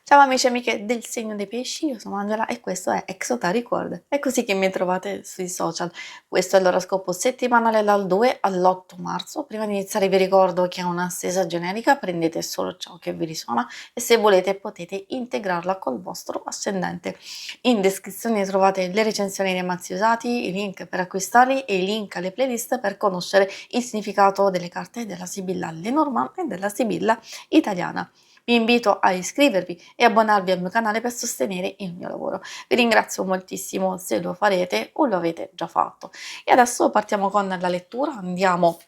Ciao amici e amiche del segno dei pesci, io sono Angela e questo è Exota Record. È così che mi trovate sui social. Questo è l'oroscopo settimanale dal 2 all'8 marzo. Prima di iniziare vi ricordo che è una stesa generica, prendete solo ciò che vi risuona e se volete potete integrarla col vostro ascendente. In descrizione trovate le recensioni dei mazzi usati, i link per acquistarli e i link alle playlist per conoscere il significato delle carte della Sibilla Lenormand e della Sibilla italiana. Vi invito a iscrivervi e abbonarvi al mio canale per sostenere il mio lavoro. Vi ringrazio moltissimo se lo farete o lo avete già fatto. E adesso partiamo con la lettura, andiamo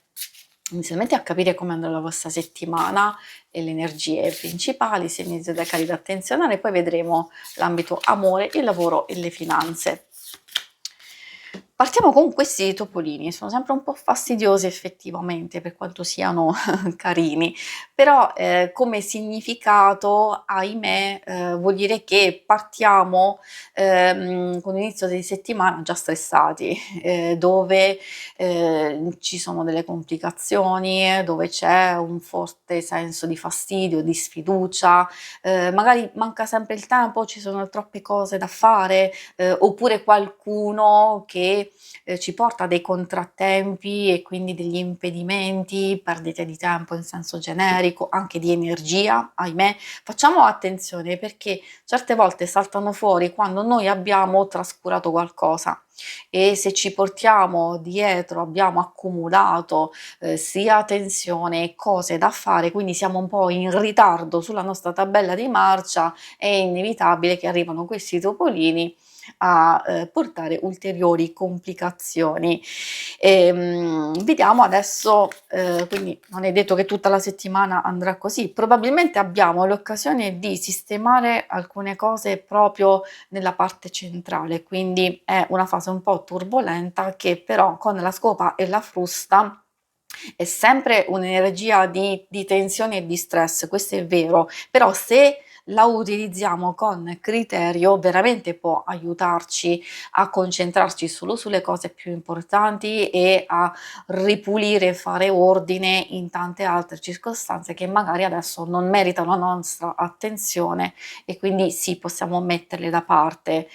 inizialmente a capire come andrà la vostra settimana e le energie principali, segni zodiacali da attenzionare, poi vedremo l'ambito amore, il lavoro e le finanze. Partiamo con questi topolini, sono sempre un po' fastidiosi effettivamente per quanto siano carini, però come significato, ahimè, vuol dire che partiamo con l'inizio di settimana già stressati, dove ci sono delle complicazioni, dove c'è un forte senso di fastidio, di sfiducia, magari manca sempre il tempo, ci sono troppe cose da fare, oppure qualcuno che ci porta a dei contrattempi e quindi degli impedimenti, perdite di tempo in senso generico, anche di energia, ahimè. Facciamo attenzione perché certe volte saltano fuori quando noi abbiamo trascurato qualcosa e se ci portiamo dietro, abbiamo accumulato sia tensione e cose da fare, quindi siamo un po' in ritardo sulla nostra tabella di marcia, è inevitabile che arrivano questi topolini a portare ulteriori complicazioni. Vediamo adesso, quindi non è detto che tutta la settimana andrà così, probabilmente abbiamo l'occasione di sistemare alcune cose proprio nella parte centrale, quindi è una fase un po' turbolenta che però con la scopa e la frusta è sempre un'energia di tensione e di stress, questo è vero, però se la utilizziamo con criterio veramente può aiutarci a concentrarci solo sulle cose più importanti e a ripulire e fare ordine in tante altre circostanze che magari adesso non meritano la nostra attenzione e quindi sì, possiamo metterle da parte.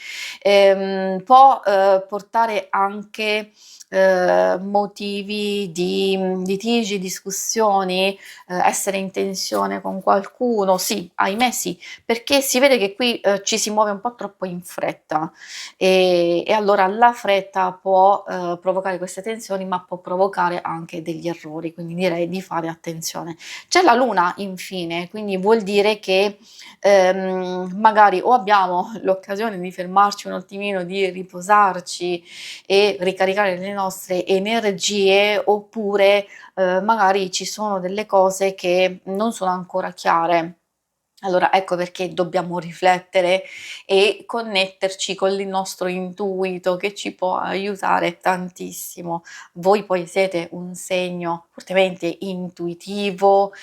Può portare anche motivi di litigi, discussioni, essere in tensione con qualcuno, sì, ahimè sì, perché si vede che qui ci si muove un po' troppo in fretta e allora la fretta può provocare queste tensioni, ma può provocare anche degli errori, quindi direi di fare attenzione. C'è la luna infine, quindi vuol dire che magari o abbiamo l'occasione di fermarci un attimino, di riposarci e ricaricare le nostre energie, oppure magari ci sono delle cose che non sono ancora chiare. Allora ecco perché dobbiamo riflettere e connetterci con il nostro intuito che ci può aiutare tantissimo. Voi poi siete un segno fortemente intuitivo,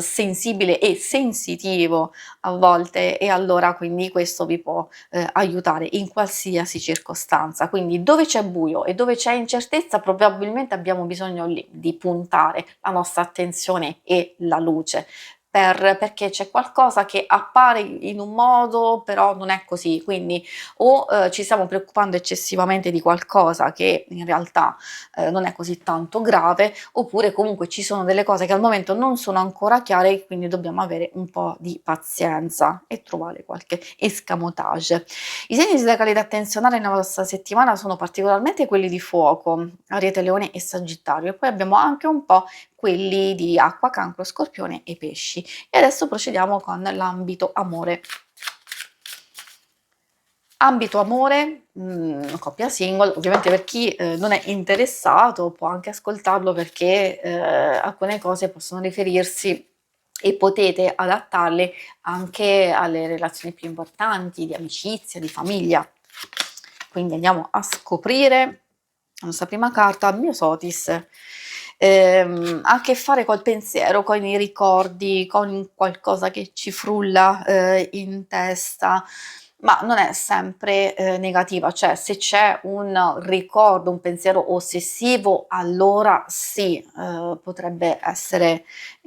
sensibile e sensitivo a volte e allora quindi questo vi può aiutare in qualsiasi circostanza. Quindi dove c'è buio e dove c'è incertezza probabilmente abbiamo bisogno lì di puntare la nostra attenzione e la luce perché c'è qualcosa che appare in un modo, però non è così. Quindi o ci stiamo preoccupando eccessivamente di qualcosa che in realtà non è così tanto grave, oppure comunque ci sono delle cose che al momento non sono ancora chiare, quindi dobbiamo avere un po' di pazienza e trovare qualche escamotage. I segni zodiacali da attenzionare nella vostra settimana sono particolarmente quelli di fuoco, Ariete, Leone e Sagittario, e poi abbiamo anche un po' quelli di acqua, cancro, scorpione e pesci. E adesso procediamo con l'ambito amore. Ambito amore, coppia single, ovviamente per chi non è interessato può anche ascoltarlo perché alcune cose possono riferirsi e potete adattarle anche alle relazioni più importanti, di amicizia, di famiglia. Quindi andiamo a scoprire la nostra prima carta, Myosotis. Ha a che fare col pensiero, con i ricordi, con qualcosa che ci frulla in testa. ma non è sempre, negativa, cioè se c'è un ricordo, un pensiero ossessivo, allora sì, potrebbe essere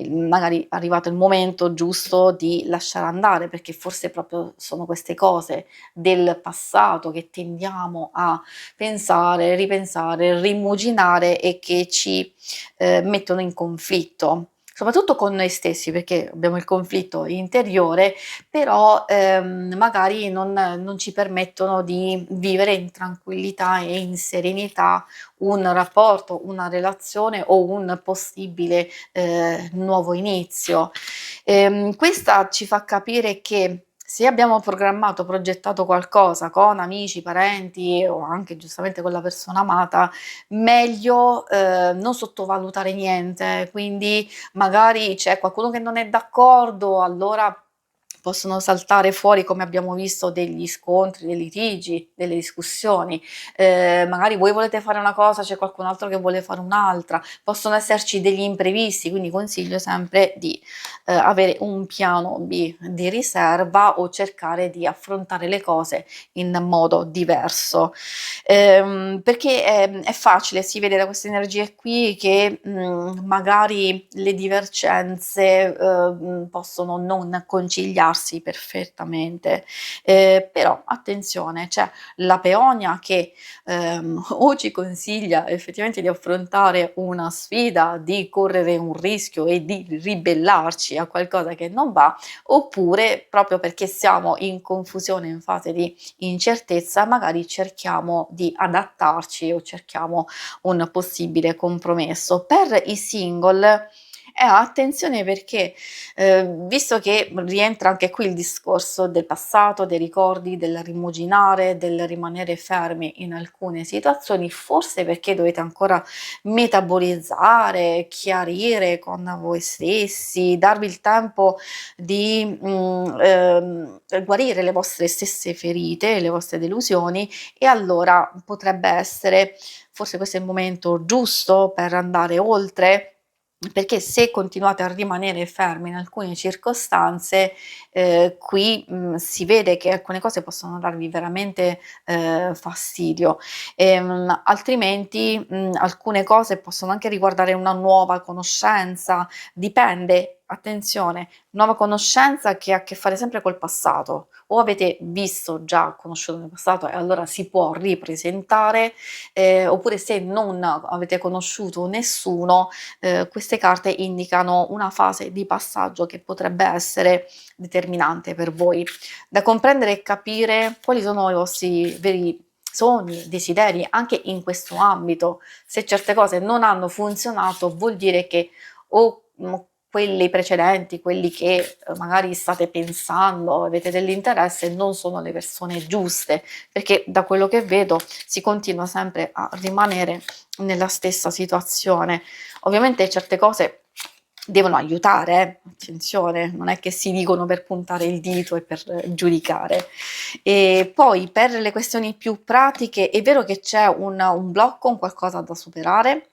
magari arrivato il momento giusto di lasciare andare, perché forse proprio sono queste cose del passato che tendiamo a pensare, ripensare, rimuginare e che ci, mettono in conflitto. Soprattutto con noi stessi, perché abbiamo il conflitto interiore, però, magari non ci permettono di vivere in tranquillità e in serenità un rapporto, una relazione o un possibile, nuovo inizio. Questa ci fa capire che se abbiamo programmato, progettato qualcosa con amici, parenti o anche giustamente con la persona amata, meglio, non sottovalutare niente. Quindi magari c'è qualcuno che non è d'accordo, allora possono saltare fuori, come abbiamo visto, degli scontri, dei litigi, delle discussioni. Magari voi volete fare una cosa, c'è qualcun altro che vuole fare un'altra, possono esserci degli imprevisti, quindi consiglio sempre di, avere un piano B di riserva o cercare di affrontare le cose in modo diverso. Perché è facile, si vede da queste energie qui che, magari le divergenze, possono non conciliarsi perfettamente. Però attenzione, c'è la peonia che, o ci consiglia effettivamente di affrontare una sfida, di correre un rischio e di ribellarci a qualcosa che non va, oppure proprio perché siamo in confusione, in fase di incertezza, magari cerchiamo di adattarci o cerchiamo un possibile compromesso. Per i single, attenzione perché, visto che rientra anche qui il discorso del passato, dei ricordi, del rimuginare, del rimanere fermi in alcune situazioni, forse perché dovete ancora metabolizzare, chiarire con voi stessi, darvi il tempo di, guarire le vostre stesse ferite, le vostre delusioni, e allora potrebbe essere forse questo è il momento giusto per andare oltre, perché se continuate a rimanere fermi in alcune circostanze, qui, si vede che alcune cose possono darvi veramente, fastidio. Altrimenti, alcune cose possono anche riguardare una nuova conoscenza, dipende, attenzione, nuova conoscenza che ha a che fare sempre col passato. O avete visto già, conosciuto nel passato e allora si può ripresentare, oppure se non avete conosciuto nessuno, queste carte indicano una fase di passaggio che potrebbe essere determinante per voi. Da comprendere e capire quali sono i vostri veri sogni, desideri, anche in questo ambito. Se certe cose non hanno funzionato, vuol dire che o, quelli precedenti, quelli che, magari state pensando, avete dell'interesse, non sono le persone giuste, perché da quello che vedo si continua sempre a rimanere nella stessa situazione. Ovviamente certe cose devono aiutare, attenzione, non è che si dicono per puntare il dito e per giudicare. E poi per le questioni più pratiche è vero che c'è un blocco, un qualcosa da superare,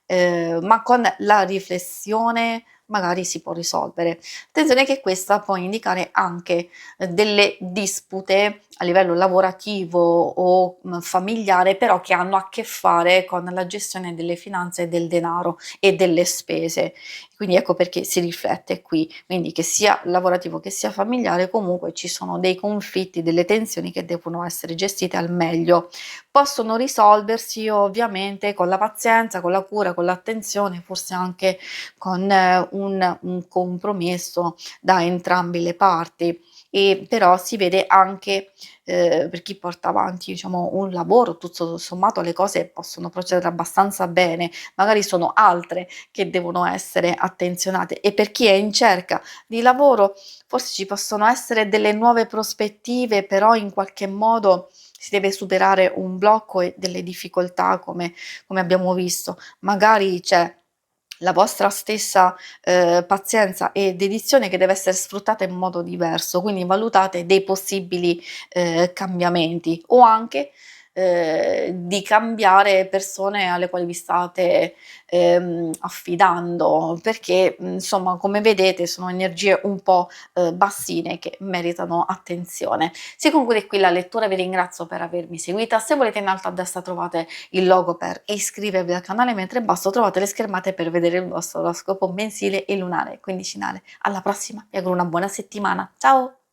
ma con la riflessione magari si può risolvere. Attenzione che questa può indicare anche, delle dispute a livello lavorativo o, familiare, però che hanno a che fare con la gestione delle finanze e del denaro e delle spese. Quindi ecco perché si riflette qui. Quindi che sia lavorativo che sia familiare, comunque ci sono dei conflitti, delle tensioni che devono essere gestite al meglio. Possono risolversi ovviamente con la pazienza, con la cura, con l'attenzione, forse anche con un compromesso da entrambe le parti. E però si vede anche, per chi porta avanti, diciamo, un lavoro, tutto sommato le cose possono procedere abbastanza bene, magari sono altre che devono essere attenzionate, e per chi è in cerca di lavoro forse ci possono essere delle nuove prospettive, però in qualche modo si deve superare un blocco e delle difficoltà come abbiamo visto. Magari c'è la vostra stessa, pazienza e dedizione che deve essere sfruttata in modo diverso, quindi valutate dei possibili, cambiamenti o anche di cambiare persone alle quali vi state affidando, perché insomma come vedete sono energie un po' bassine che meritano attenzione. Si conclude qui la lettura, vi ringrazio per avermi seguita. Se volete, in alto a destra trovate il logo per iscrivervi al canale, mentre in basso trovate le schermate per vedere il vostro oroscopo mensile e lunare quindicinale. Alla prossima, vi auguro una buona settimana. Ciao!